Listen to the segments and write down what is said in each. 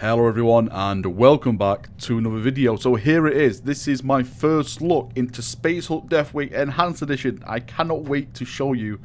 Hello everyone and welcome back to another video. So here it is. This is my first look into Space Hulk Deathwing Enhanced Edition. I cannot wait to show you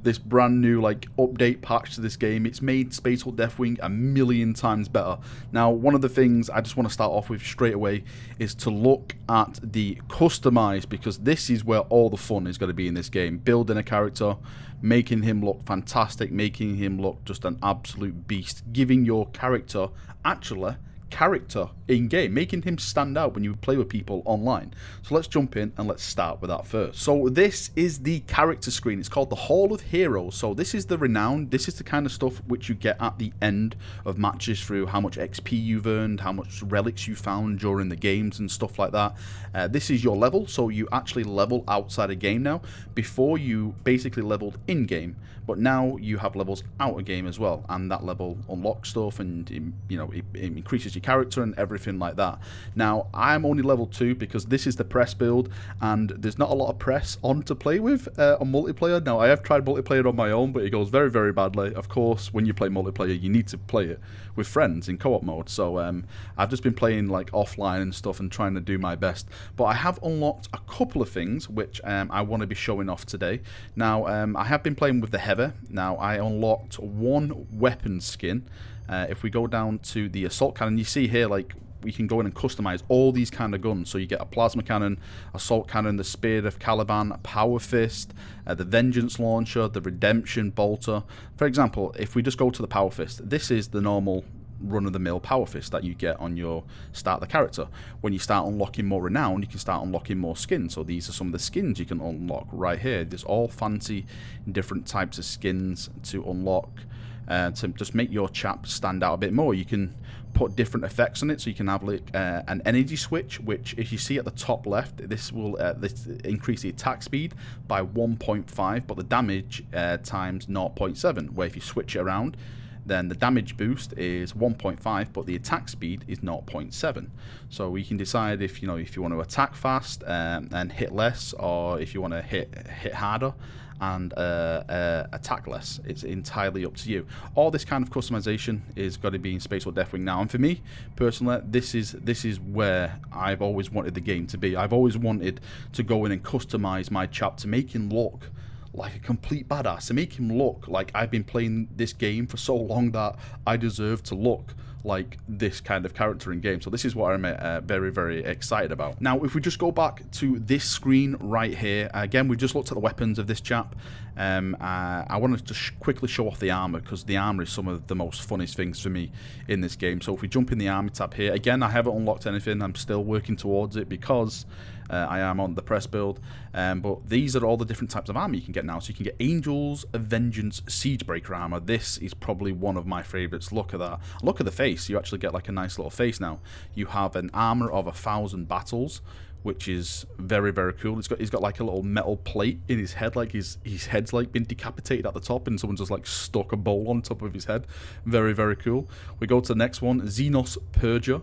this brand new update patch to this game. It's made Space Hulk Deathwing a million times better. Now, one of the things I just want to start off with straight away is to look at the customize, because this is where all the fun is going to be in this game. Building a character, making him look fantastic, making him look just an absolute beast, giving your character actually character in game, making him stand out when you play with people online. So let's jump in and let's start with that first. So this is the character screen. It's called the Hall of Heroes. So this is the renown. This is the kind of stuff which you get at the end of matches through how much XP you've earned, how much relics you found during the games and stuff like that. This is your level, so you actually level outside a game now. Before, you basically leveled in game, but now you have levels out of game as well, and that level unlocks stuff, and it increases your character and everything like that. Now, I'm only level 2 because this is the press build, and there's not a lot of press on to play with on multiplayer. Now, I have tried multiplayer on my own, but it goes very, very badly. Of course, when you play multiplayer, you need to play it with friends in co-op mode. So I've just been playing offline and stuff and trying to do my best. But I have unlocked a couple of things which I want to be showing off today. Now, I have been playing with the Heavy. Now, I unlocked one weapon skin. If we go down to the assault cannon, you see here we can go in and customize all these kind of guns. So you get a plasma cannon, assault cannon, the spear of Caliban, a power fist, the vengeance launcher, the redemption bolter. For example, if we just go to the power fist, this is the normal run-of-the-mill power fist that you get on your start the character. When you start unlocking more renown, you can start unlocking more skins. So these are some of the skins you can unlock right here. There's all fancy different types of skins to unlock to just make your chap stand out a bit more. You can put different effects on it, so you can have an energy switch, which if you see at the top left, this will increase the attack speed by 1.5, but the damage times 0.7, where if you switch it around, then the damage boost is 1.5, but the attack speed is 0.7. So we can decide if you want to attack fast and hit less, or if you want to hit harder and attack less. It's entirely up to you. All this kind of customization is got to be in Space Hulk Deathwing now, and for me personally, this is where I've always wanted the game to be. I've always wanted to go in and customize my chap to make him look like a complete badass, to make him look like I've been playing this game for so long that I deserve to look like this kind of character in game. So this is what I'm very, very excited about. Now, if we just go back to this screen right here, again, we've just looked at the weapons of this chap. I wanted to quickly show off the armor, because the armor is some of the most funnest things for me in this game. So if we jump in the armor tab here, again, I haven't unlocked anything. I'm still working towards it because I am on the press build. But these are all the different types of armor you can get now. So you can get Angels of Vengeance Siegebreaker armor. This is probably one of my favorites. Look at that. Look at the face. You actually get a nice little face now. You have an armor of 1,000 battles, which is very, very cool. He's got a little metal plate in his head, his head's been decapitated at the top, and someone just stuck a bowl on top of his head. Very, very cool. We go to the next one, Xenos Purger.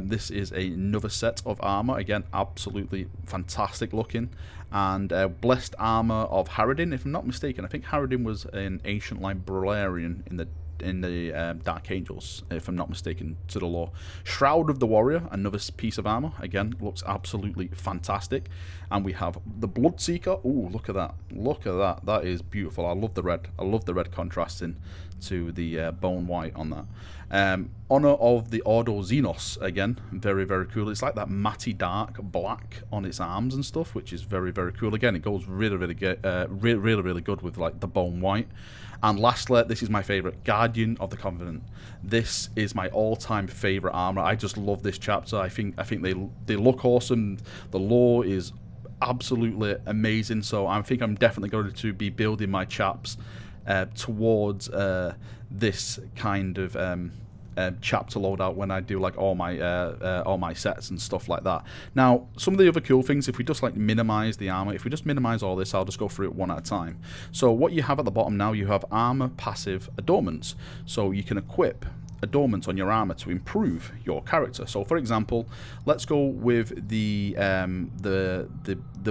This is another set of armor, again absolutely fantastic looking, and blessed armor of Harridan. If I'm not mistaken, I think Harridan was an ancient librarian in the Dark Angels, if I'm not mistaken, to the lore. Shroud of the Warrior, another piece of armor, again looks absolutely fantastic. And we have the Bloodseeker. Ooh, look at that, look at that, that is beautiful. I love the red contrasting to the bone white on that. Honor of the Ordo Xenos, again very, very cool. It's like that matty dark black on its arms and stuff, which is very, very cool. Again, it goes really, really good, really good with the bone white. And lastly, this is my favorite, Guardian of the Covenant. This is my all-time favorite armor. I just love this chapter. I think they look awesome. The lore is absolutely amazing. So I think I'm definitely going to be building my chaps towards this kind of chapter loadout when I do all my sets and stuff like that. Now, some of the other cool things, if we just minimize the armor, if we just minimize all this, I'll just go through it one at a time. So what you have at the bottom now, you have armor passive adornments. So you can equip adornments on your armor to improve your character. So for example, let's go with the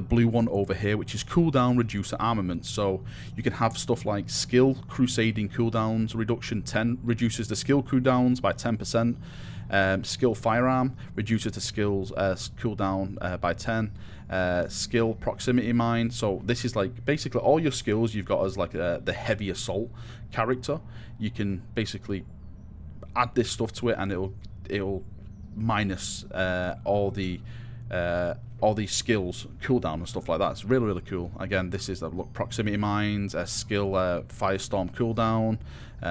blue one over here, which is cooldown reducer armament. So you can have stuff like skill crusading cooldowns reduction 10, reduces the skill cooldowns by 10%. Skill firearm reduces the skills cooldown by 10. Skill proximity mine. So this is like basically all your skills you've got as like the heavy assault character. You can basically add this stuff to it, and it'll minus all these skills cooldown and stuff like that. It's really, really cool. Again, this is look, proximity mines, skill firestorm cooldown,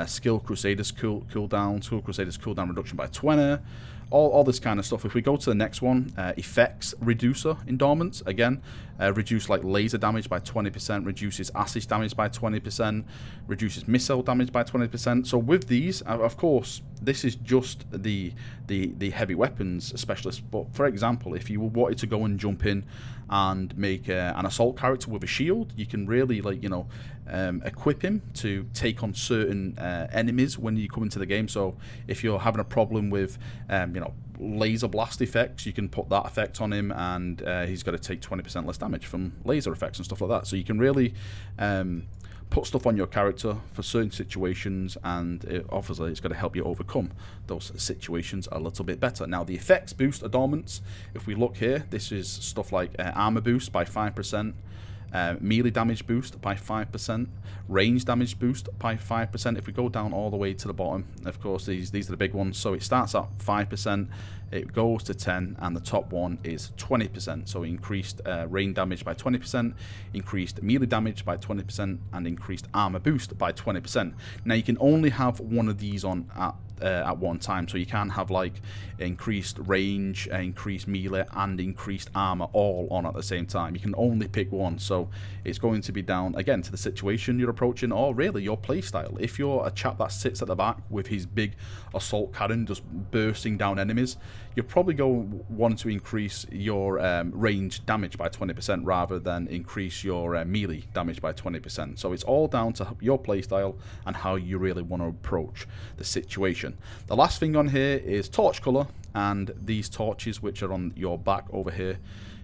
skill crusaders cooldown, skill crusaders cooldown reduction by 20. All this kind of stuff. If we go to the next one, effects reducer endowments, again, reduce like laser damage by 20%, reduces acid damage by 20%, reduces missile damage by 20%. So with these, of course, this is just the heavy weapons specialist. But for example, if you wanted to go and jump in and make an assault character with a shield, you can really, like, you know, equip him to take on certain enemies when you come into the game. So if you're having a problem with you know, laser blast effects, you can put that effect on him, and he's got to take 20% less damage from laser effects and stuff like that. So you can really put stuff on your character for certain situations, and obviously it's going to help you overcome those situations a little bit better. Now the effects boost adornments, if we look here, this is stuff like armor boost by 5%, melee damage boost by 5%, range damage boost by 5%. If we go down all the way to the bottom, of course these are the big ones. So it starts at 5%, it goes to 10, and the top one is 20%. So increased range damage by 20%, increased melee damage by 20%, and increased armor boost by 20%. Now you can only have one of these on at one time, so you can have like increased range, increased melee, and increased armor all on at the same time. You can only pick one, so it's going to be down again to the situation you're approaching, or really your playstyle. If you're a chap that sits at the back with his big assault cannon just bursting down enemies, you're probably going to want to increase your range damage by 20% rather than increase your melee damage by 20%. So it's all down to your playstyle and how you really want to approach the situation. The last thing on here is torch color, and these torches which are on your back over here,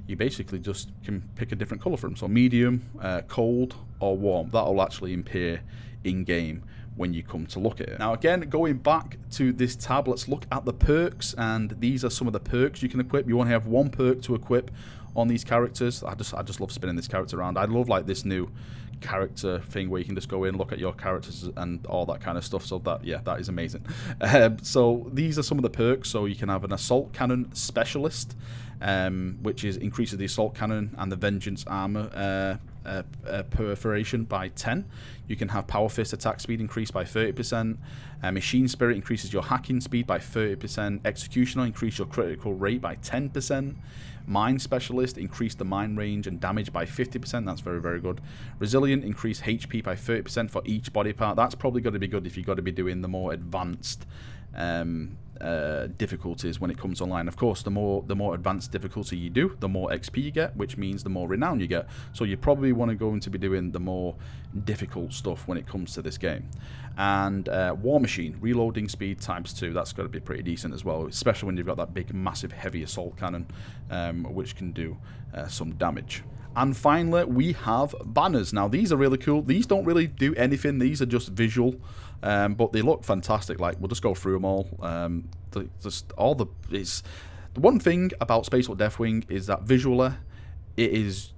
you basically just can pick a different color for them. So medium, cold, or warm. That'll actually appear in game when you come to look at it. Now again, going back to this tab, let's look at the perks, and these are some of the perks you can equip. You want to have one perk to equip on these characters. I just love spinning this character around. I love like this new character thing where you can just go in, look at your characters and all that kind of stuff. So that, yeah, that is amazing. So these are some of the perks. So you can have an assault cannon specialist, which is increases the assault cannon and the vengeance armor perforation by 10. You can have power fist attack speed increased by 30%. Machine spirit increases your hacking speed by 30%. Executioner increase your critical rate by 10%. Mine specialist increase the mine range and damage by 50%. That's very, very good. Resilient increase HP by 30% for each body part. That's probably going to be good if you've got to be doing the more advanced difficulties when it comes online. Of course, the more advanced difficulty you do, the more XP you get, which means the more renown you get. So you probably want to go into be doing the more difficult stuff when it comes to this game. And War Machine reloading speed ×2. That's got to be pretty decent as well, especially when you've got that big, massive, heavy assault cannon, which can do some damage. And finally, we have banners. Now, these are really cool. These don't really do anything. These are just visual, but they look fantastic. Like, we'll just go through them all. The one thing about Space Hulk Deathwing is that visually, it is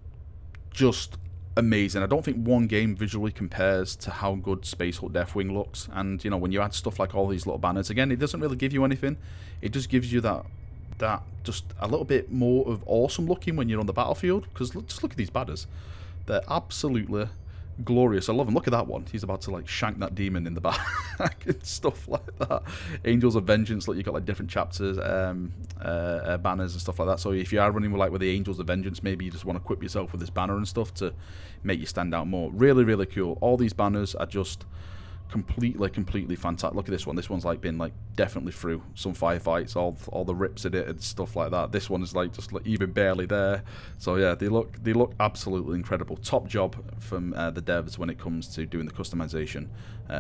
just amazing. I don't think one game visually compares to how good Space Hulk Deathwing looks. And, you know, when you add stuff like all these little banners, again, it doesn't really give you anything. It just gives you that just a little bit more of awesome looking when you're on the battlefield, because just look at these banners. They're absolutely glorious. I love them. Look at that one. He's about to like shank that demon in the back and stuff like that. Angels of Vengeance, like you've got like different chapters, banners and stuff like that. So if you are running with the Angels of Vengeance, maybe you just want to equip yourself with this banner and stuff to make you stand out more. Really, really cool. All these banners are just completely fantastic. Look at this one. This one's like been like definitely through some firefights, all the rips in it and stuff like that. This one is like just like even barely there. So yeah, they look absolutely incredible. Top job from the devs when it comes to doing the customization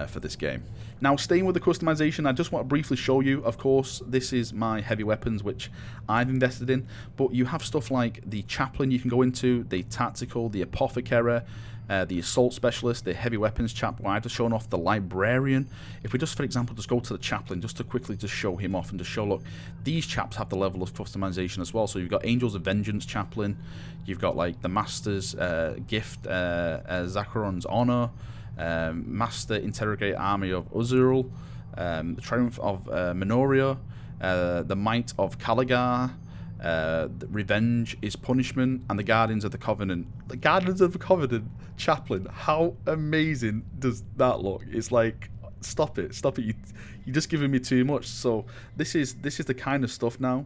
for this game. Now, staying with the customization, I just want to briefly show you. Of course, this is my heavy weapons, which I've invested in, but you have stuff like the chaplain you can go into, the tactical, the apothecary, the assault specialist, the heavy weapons chap, where I've just shown off the librarian. If we just, for example, just go to the chaplain, just to quickly just show him off and to show, look, these chaps have the level of customization as well. So you've got Angels of Vengeance chaplain, you've got like the Master's gift, Zacharon's honor, Master Interrogate Army of Uzurul, the Triumph of Minoria, the Might of Caligar, Revenge is Punishment, and the Guardians of the Covenant. The Guardians of the Covenant chaplain. How amazing does that look? It's like, stop it. You're just giving me too much. So this is the kind of stuff now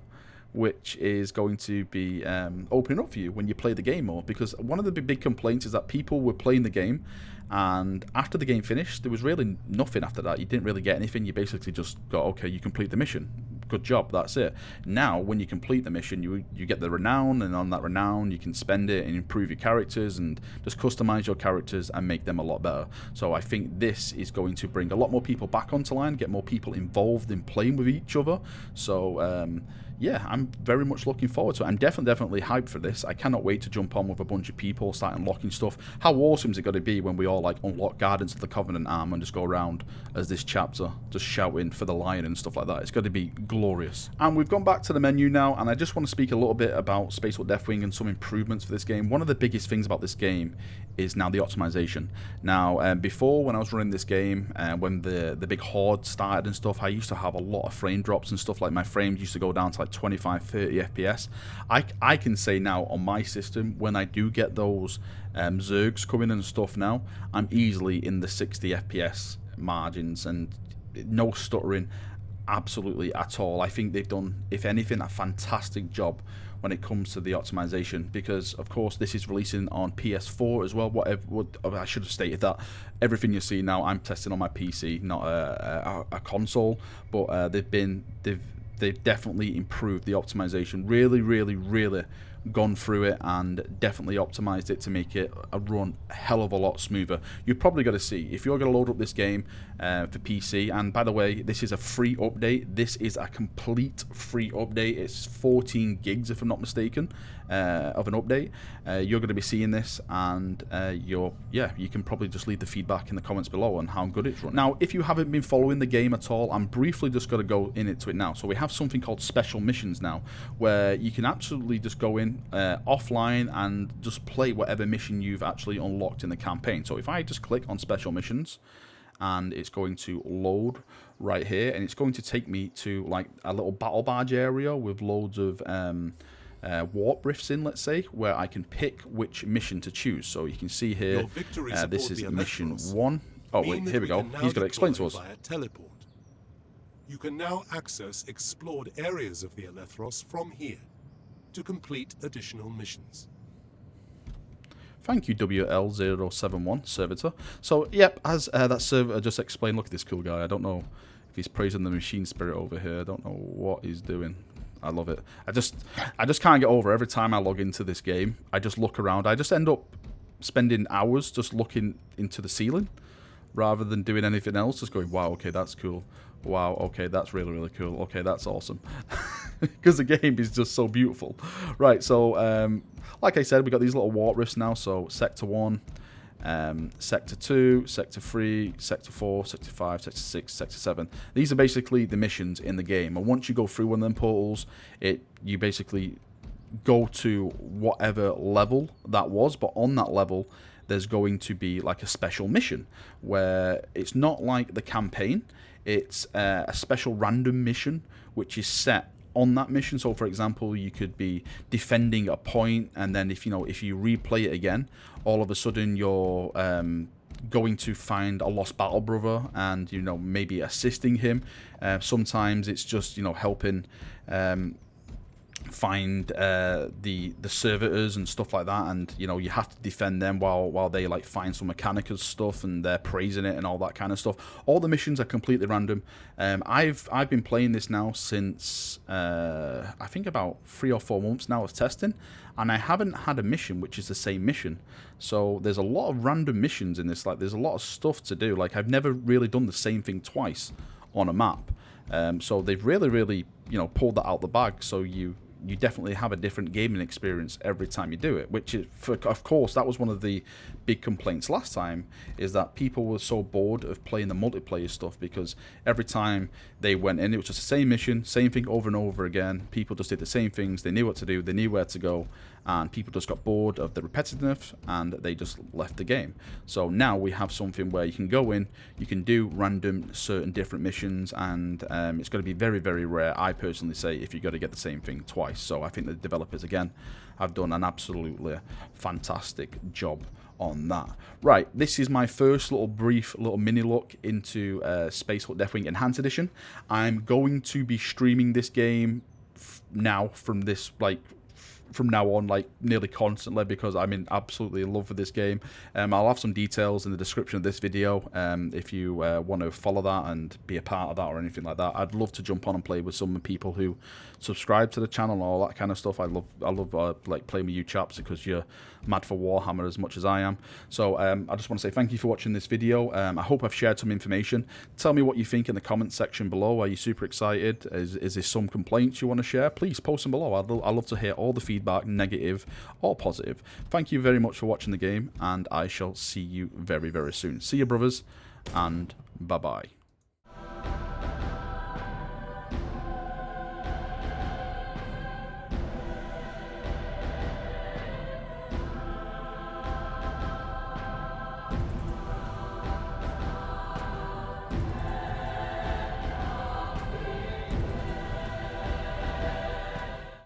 which is going to be opening up for you when you play the game more, because one of the big complaints is that people were playing the game and after the game finished there was really nothing after that. You didn't really get anything. You basically just got, okay, you complete the mission, good job, that's it. Now when you complete the mission, you get the renown, and on that renown you can spend it and improve your characters and just customize your characters and make them a lot better. So I think this is going to bring a lot more people back onto line, get more people involved in playing with each other. So yeah, I'm very much looking forward to it. I'm definitely hyped for this. I cannot wait to jump on with a bunch of people, start unlocking stuff. How awesome is it going to be when we all like unlock Guardians of the Covenant arm and just go around as this chapter, just shouting for the lion and stuff like that. It's going to be glorious. And we've gone back to the menu now, and I just want to speak a little bit about Space Hulk Deathwing and some improvements for this game. One of the biggest things about this game is now the optimization. Now, before, when I was running this game, when the big horde started and stuff, I used to have a lot of frame drops and stuff. Like my frames used to go down to like 25-30 FPS. I can say now on my system, when I do get those Zergs coming and stuff now, I'm easily in the 60 FPS margins and no stuttering absolutely at all. I think they've done, if anything, a fantastic job when it comes to the optimization, because of course this is releasing on PS4 as well. I should have stated that everything you see now I'm testing on my PC, not a console, but they've definitely improved the optimization, really gone through it and definitely optimized it to make it run a hell of a lot smoother. You're probably going to see, if you're going to load up this game for PC, and by the way, this is a free update. This is a complete free update. It's 14 gigs if I'm not mistaken of an update. You're going to be seeing this, and you can probably just leave the feedback in the comments below on how good it's run. Now, if you haven't been following the game at all, I'm briefly just going to go into it now. So we have something called special missions now, where you can absolutely just go in offline and just play whatever mission you've actually unlocked in the campaign. So if I just click on special missions, and it's going to load right here, and it's going to take me to like a little battle barge area with loads of warp rifts in, let's say, where I can pick which mission to choose. So you can see here, this is mission 1. Oh wait, here we go. He's going to explain to us. Teleport. You can now access explored areas of the Elethros from here to complete additional missions. Thank you, WL071 servitor. So, yep, as that servitor just explained, look at this cool guy. I don't know if he's praising the machine spirit over here. I don't know what he's doing. I love it. I just can't get over every time I log into this game. I just look around. I just end up spending hours just looking into the ceiling rather than doing anything else. Just going, wow, okay, that's cool. Wow, okay, that's really cool. Okay, that's awesome. Because the game is just so beautiful. Right, so like I said, we got these little warp rifts now. So Sector 1, Sector 2, Sector 3, Sector 4, Sector 5, Sector 6, Sector 7. These are basically the missions in the game. And once you go through one of them portals, you basically go to whatever level that was. But on that level, there's going to be like a special mission where it's not like the campaign. It's a special random mission which is set on that mission. So for example, you could be defending a point, and then if you replay it again, all of a sudden you're going to find a lost battle brother and maybe assisting him. Sometimes it's just helping find the servitors and stuff like that, and you know, you have to defend them while they like find some Mechanicus stuff and they're praising it and all that kind of stuff. All the missions are completely random. I've been playing this now since I think about 3 or 4 months now of testing, and I haven't had a mission which is the same mission. So there's a lot of random missions in this. Like, there's a lot of stuff to do. Like, I've never really done the same thing twice on a map. So they've really, you know, pulled that out the bag. So you definitely have a different gaming experience every time you do it, which is, of course, that was one of the big complaints last time, is that people were so bored of playing the multiplayer stuff, because every time they went in, it was just the same mission, same thing over and over again. People just did the same things, they knew what to do, they knew where to go, and people just got bored of the repetitiveness and they just left the game. So now we have something where you can go in, you can do random certain different missions, and it's going to be very rare, I personally say, if you've got to get the same thing twice. So I think the developers, again, have done an absolutely fantastic job on that. Right, this is my first brief mini look into Space Hulk Deathwing Enhanced Edition. I'm going to be streaming this game now from now on, like, nearly constantly, because I'm in absolutely love with this game. I'll have some details in the description of this video if you want to follow that and be a part of that or anything like that. I'd love to jump on and play with some people who subscribe to the channel and all that kind of stuff. I love like playing with you chaps, because you're mad for Warhammer as much as I am. So I just want to say thank you for watching this video. I hope I've shared some information. Tell me what you think in the comment section below. Are you super excited? Is there some complaints you want to share? Please post them below. I'd love to hear all the feedback, negative or positive. Thank you very much for watching the game, and I shall see you very soon. See you, brothers, and bye bye.